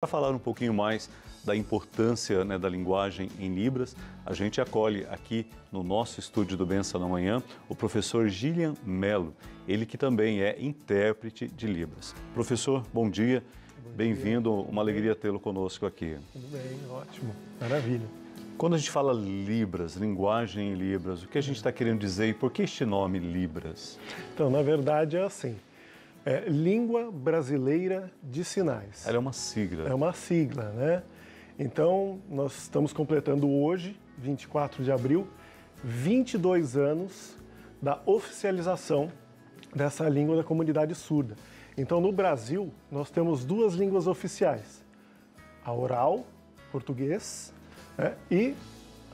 Para falar um pouquinho mais da importância, da linguagem em Libras, a gente acolhe aqui no nosso estúdio do Benção na Manhã o professor Gilian Mello, ele que também é intérprete de Libras. Professor, bom dia, bem-vindo, uma alegria tê-lo conosco aqui. Tudo bem, ótimo, maravilha. Quando a gente fala Libras, linguagem em Libras, o que a gente está querendo dizer e por que este nome Libras? Então, na verdade é assim, Língua Brasileira de Sinais. Ela é uma sigla. É uma sigla, né? Então, nós estamos completando hoje, 24 de abril, 22 anos da oficialização dessa língua da comunidade surda. Então, no Brasil, nós temos duas línguas oficiais, a oral, português, e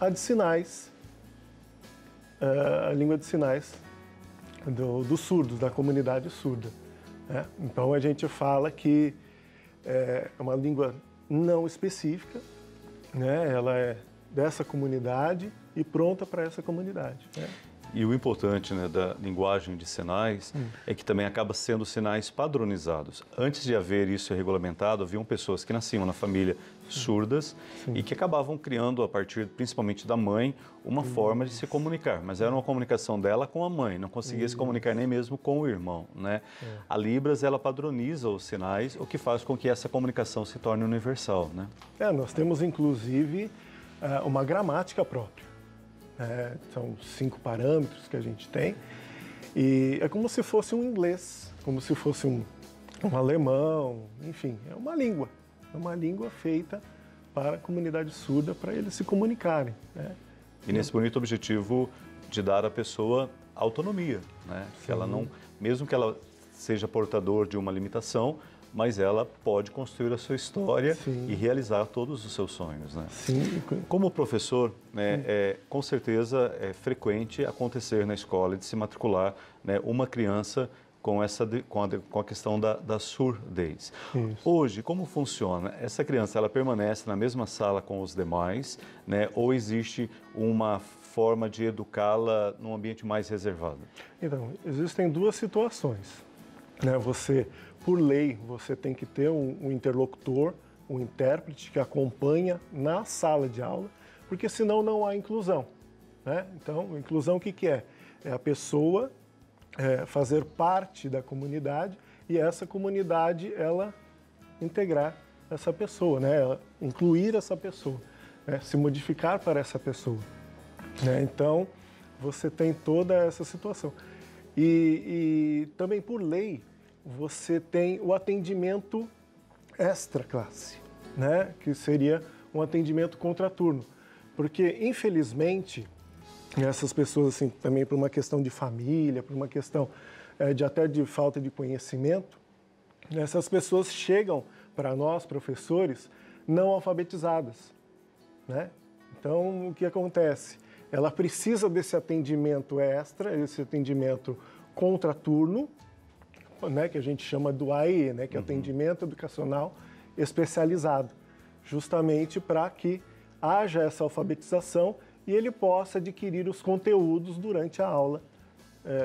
a de sinais, a língua de sinais dos surdos, da comunidade surda. Então, a gente fala que é uma língua não específica, ela é dessa comunidade e pronta para essa comunidade. E o importante da linguagem de sinais é que também acaba sendo sinais padronizados. Antes de haver isso regulamentado, haviam pessoas que nasciam na família surdas e que acabavam criando, a partir principalmente da mãe, uma forma de se comunicar. Mas era uma comunicação dela com a mãe, não conseguia se comunicar nem mesmo com o irmão. A Libras, ela padroniza os sinais, o que faz com que essa comunicação se torne universal. Nós temos, inclusive, uma gramática própria. São 5 parâmetros que a gente tem e é como se fosse um inglês, como se fosse um alemão, enfim, é uma língua feita para a comunidade surda, para eles se comunicarem. E nesse bonito objetivo de dar à pessoa autonomia, que ela não, mesmo que ela seja portador de uma limitação, mas ela pode construir a sua história e realizar todos os seus sonhos. Sim. Como professor, com certeza é frequente acontecer na escola de se matricular uma criança com a questão da surdez. Isso. Hoje, como funciona? Essa criança, ela permanece na mesma sala com os demais, ou existe uma forma de educá-la num ambiente mais reservado? Então, existem duas situações. Por lei, você tem que ter um interlocutor, um intérprete que acompanha na sala de aula, porque senão não há inclusão. Então, inclusão o que é? É a pessoa fazer parte da comunidade e essa comunidade, ela integrar essa pessoa, ela incluir essa pessoa, se modificar para essa pessoa. Então, você tem toda essa situação. E também por lei, você tem o atendimento extra-classe, que seria um atendimento contraturno. Porque, infelizmente, essas pessoas, assim, também por uma questão de família, por uma questão até de falta de conhecimento, essas pessoas chegam para nós, professores, não alfabetizadas. Então, o que acontece? Ela precisa desse atendimento extra, esse atendimento contraturno, que a gente chama do AE, que é atendimento educacional especializado, justamente para que haja essa alfabetização e ele possa adquirir os conteúdos durante a aula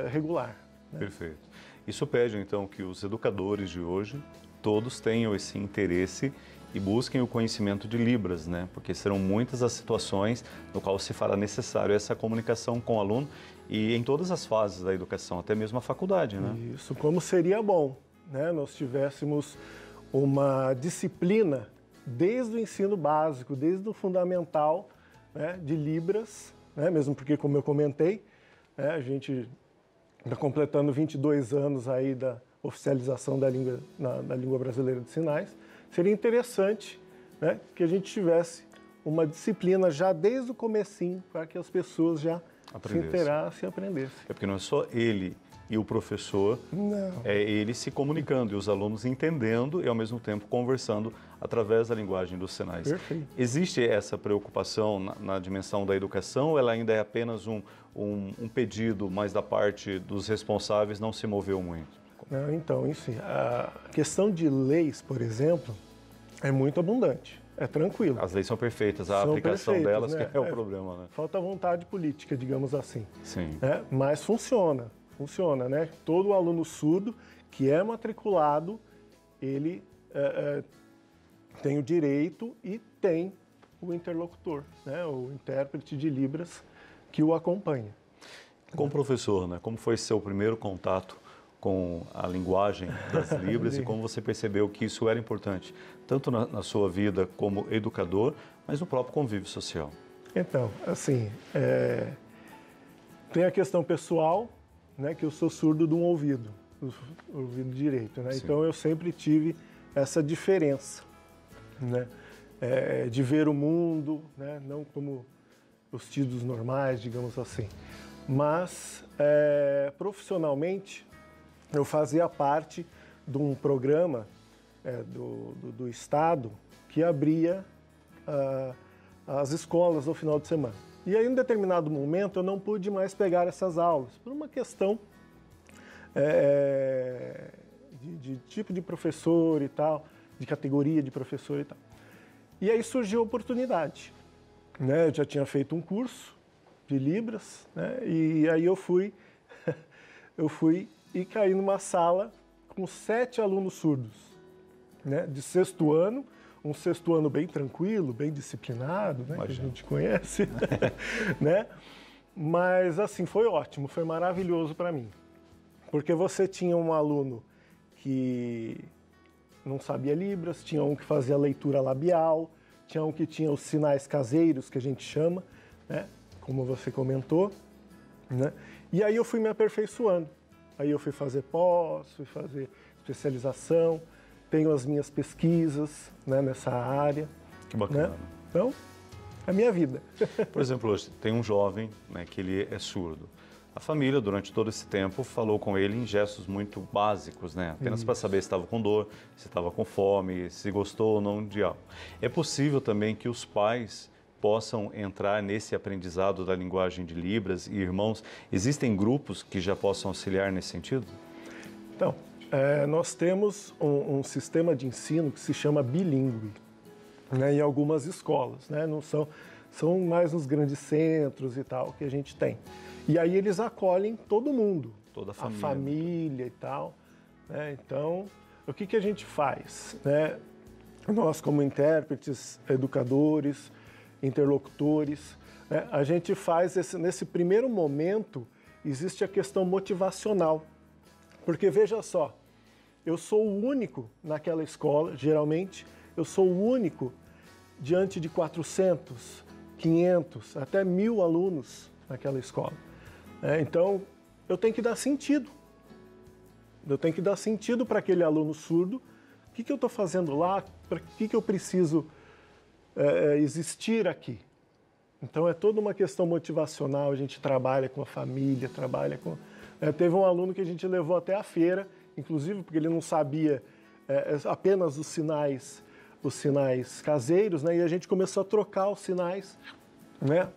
regular. Perfeito. Isso pede, então, que os educadores de hoje todos tenham esse interesse e busquem o conhecimento de Libras, porque serão muitas as situações no qual se fará necessário essa comunicação com o aluno e em todas as fases da educação, até mesmo a faculdade, Isso, como seria bom, nós tivéssemos uma disciplina desde o ensino básico, desde o fundamental, de Libras, mesmo porque, como eu comentei, a gente está completando 22 anos aí da oficialização da língua, na língua brasileira de sinais. Seria interessante que a gente tivesse uma disciplina já desde o comecinho para que as pessoas já se inteirassem e aprendessem. É porque não é só ele e o professor, é ele se comunicando e os alunos entendendo e ao mesmo tempo conversando através da linguagem dos sinais. Perfeito. Existe essa preocupação na dimensão da educação ou ela ainda é apenas um pedido, mas da parte dos responsáveis não se moveu muito? Então, enfim, a questão de leis, por exemplo, é muito abundante, é tranquilo. As leis são perfeitas, a aplicação delas que é o problema. Falta vontade política, digamos assim. Sim. Mas funciona, Todo aluno surdo que é matriculado, ele tem o direito e tem o interlocutor, né? O intérprete de Libras que o acompanha. Como professor, né? Como foi seu primeiro contato com a linguagem das Libras e como você percebeu que isso era importante, tanto na sua vida como educador, mas no próprio convívio social? Então, assim, tem a questão pessoal, né, que eu sou surdo de um ouvido, o ouvido direito, né? Então eu sempre tive essa diferença, né, de ver o mundo, né, não como os tidos normais, digamos assim, mas profissionalmente eu fazia parte de um programa do Estado que abria as escolas no final de semana. E aí, em um determinado momento, eu não pude mais pegar essas aulas, por uma questão de tipo de professor e tal, de categoria de professor e tal. E aí surgiu a oportunidade, né? Eu já tinha feito um curso de Libras, né? E aí eu fui e caí numa sala com 7 alunos surdos, né? De sexto ano, um sexto ano bem tranquilo, bem disciplinado, né? Que a gente conhece, né? Mas assim, foi ótimo, foi maravilhoso para mim. Porque você tinha um aluno que não sabia Libras, tinha um que fazia leitura labial, tinha um que tinha os sinais caseiros, que a gente chama, né? Como você comentou, né? E aí eu fui me aperfeiçoando. Aí eu fui fazer pós, fui fazer especialização, tenho as minhas pesquisas, né, nessa área. Que bacana. Né? Então, é a minha vida. Por exemplo, hoje tem um jovem, né, que ele é surdo. A família, durante todo esse tempo, falou com ele em gestos muito básicos, né? Apenas para saber se estava com dor, se estava com fome, se gostou ou não de algo. É possível também que os pais possam entrar nesse aprendizado da linguagem de Libras e irmãos? Existem grupos que já possam auxiliar nesse sentido? Então, nós temos um sistema de ensino que se chama bilíngue, né, em algumas escolas, né? Não são mais nos grandes centros e tal que a gente tem. E aí eles acolhem todo mundo, toda a família, a família e tal, né? Então, o que a gente faz, né? Nós, como intérpretes, educadores, interlocutores, né? A gente faz nesse primeiro momento, existe a questão motivacional. Porque veja só, eu sou o único naquela escola, geralmente, eu sou o único diante de 400, 500, até 1000 alunos naquela escola. Então, eu tenho que dar sentido. Eu tenho que dar sentido para aquele aluno surdo. O que eu estou fazendo lá? Para que eu preciso existir aqui? Então, é toda uma questão motivacional. A gente trabalha com a família, trabalha com... Teve um aluno que a gente levou até a feira, inclusive porque ele não sabia apenas os sinais caseiros, né? E a gente começou a trocar os sinais, né?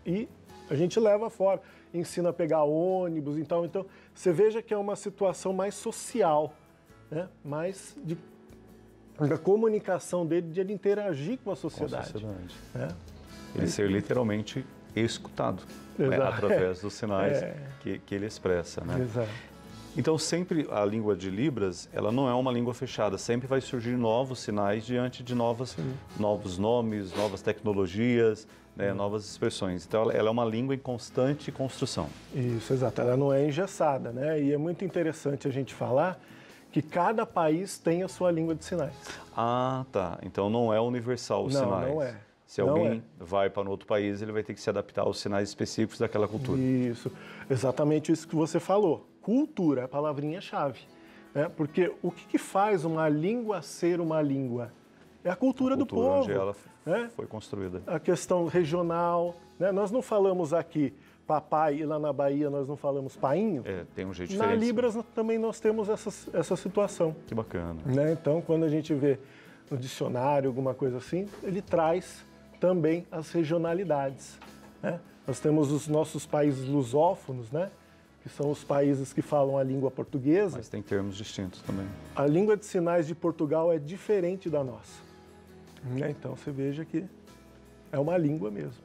E a gente leva fora, ensina a pegar ônibus, então você veja que é uma situação mais social, né? Mais da comunicação dele, de ele interagir com a sociedade. Né? Ele ser literalmente escutado, né? Através dos sinais que ele expressa, né? Exato. Então, sempre a língua de Libras, ela não é uma língua fechada, sempre vai surgir novos sinais diante de novos nomes, novas tecnologias, né, novas expressões. Então, ela é uma língua em constante construção. Isso, exato. Ela não é engessada, né? E é muito interessante a gente falar que cada país tem a sua língua de sinais. Ah, tá. Então, não é universal os sinais. Não é. Se alguém vai para um outro país, ele vai ter que se adaptar aos sinais específicos daquela cultura. Isso, exatamente isso que você falou. Cultura é a palavrinha-chave. Né? Porque o que faz uma língua ser uma língua? É a cultura do povo. Onde ela foi construída. A questão regional. Né? Nós não falamos aqui papai e lá na Bahia nós não falamos painho. Tem um jeito diferente. Na Libras também nós temos essa situação. Que bacana. Né? Então, quando a gente vê no dicionário, alguma coisa assim, ele traz também as regionalidades. Né? Nós temos os nossos países lusófonos, né? Que são os países que falam a língua portuguesa. Mas tem termos distintos também. A língua de sinais de Portugal é diferente da nossa. Então, você veja que é uma língua mesmo.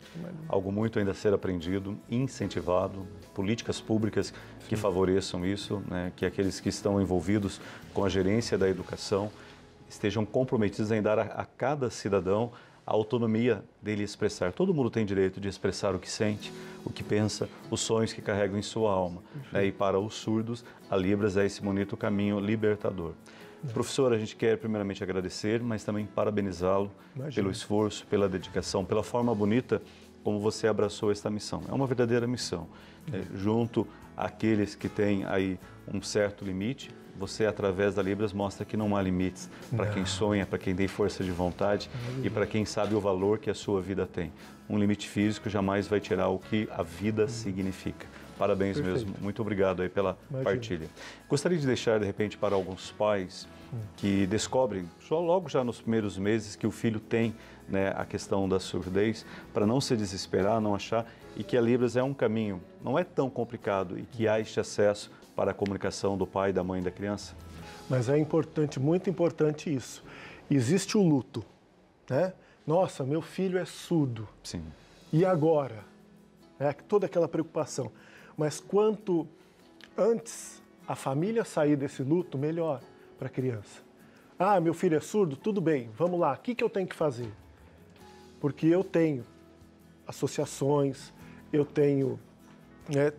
Algo muito ainda a ser aprendido, incentivado, políticas públicas que favoreçam isso, né? Que aqueles que estão envolvidos com a gerência da educação estejam comprometidos em dar a cada cidadão a autonomia dele expressar. Todo mundo tem direito de expressar o que sente, o que pensa, os sonhos que carregam em sua alma. Né? E para os surdos, a Libras é esse bonito caminho libertador. Professor, a gente quer primeiramente agradecer, mas também parabenizá-lo pelo esforço, pela dedicação, pela forma bonita como você abraçou esta missão. É uma verdadeira missão. Junto àqueles que têm aí um certo limite, você, através da Libras, mostra que não há limites para quem sonha, para quem tem força de vontade e para quem sabe o valor que a sua vida tem. Um limite físico jamais vai tirar o que a vida significa. Parabéns. Perfeito. Mesmo. Muito obrigado aí pela partilha. Gostaria de deixar, de repente, para alguns pais que descobrem, logo já nos primeiros meses, que o filho tem, né, a questão da surdez, para não se desesperar, não achar, e que a Libras é um caminho, não é tão complicado, e que há este acesso para a comunicação do pai, da mãe e da criança? Mas é importante, muito importante isso. Existe o luto, né? Nossa, meu filho é surdo. Sim. E agora? Toda aquela preocupação. Mas quanto antes a família sair desse luto, melhor para a criança. Ah, meu filho é surdo? Tudo bem, vamos lá. O que eu tenho que fazer? Porque eu tenho associações, eu tenho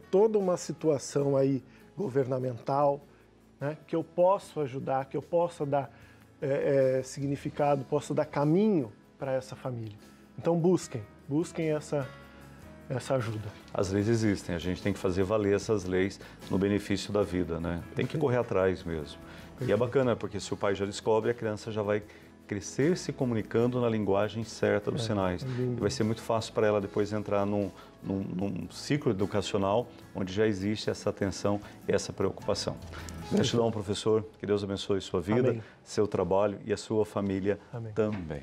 toda uma situação aí governamental, né, que eu posso ajudar, que eu possa dar significado, posso dar caminho para essa família. Então busquem essa ajuda. As leis existem, a gente tem que fazer valer essas leis no benefício da vida, né? Tem que correr atrás mesmo. E é bacana, porque se o pai já descobre, a criança já vai crescer se comunicando na linguagem certa dos sinais. E vai ser muito fácil para ela depois entrar num ciclo educacional onde já existe essa atenção e essa preocupação. Gratidão, professor. Que Deus abençoe sua vida, seu trabalho e a sua família também.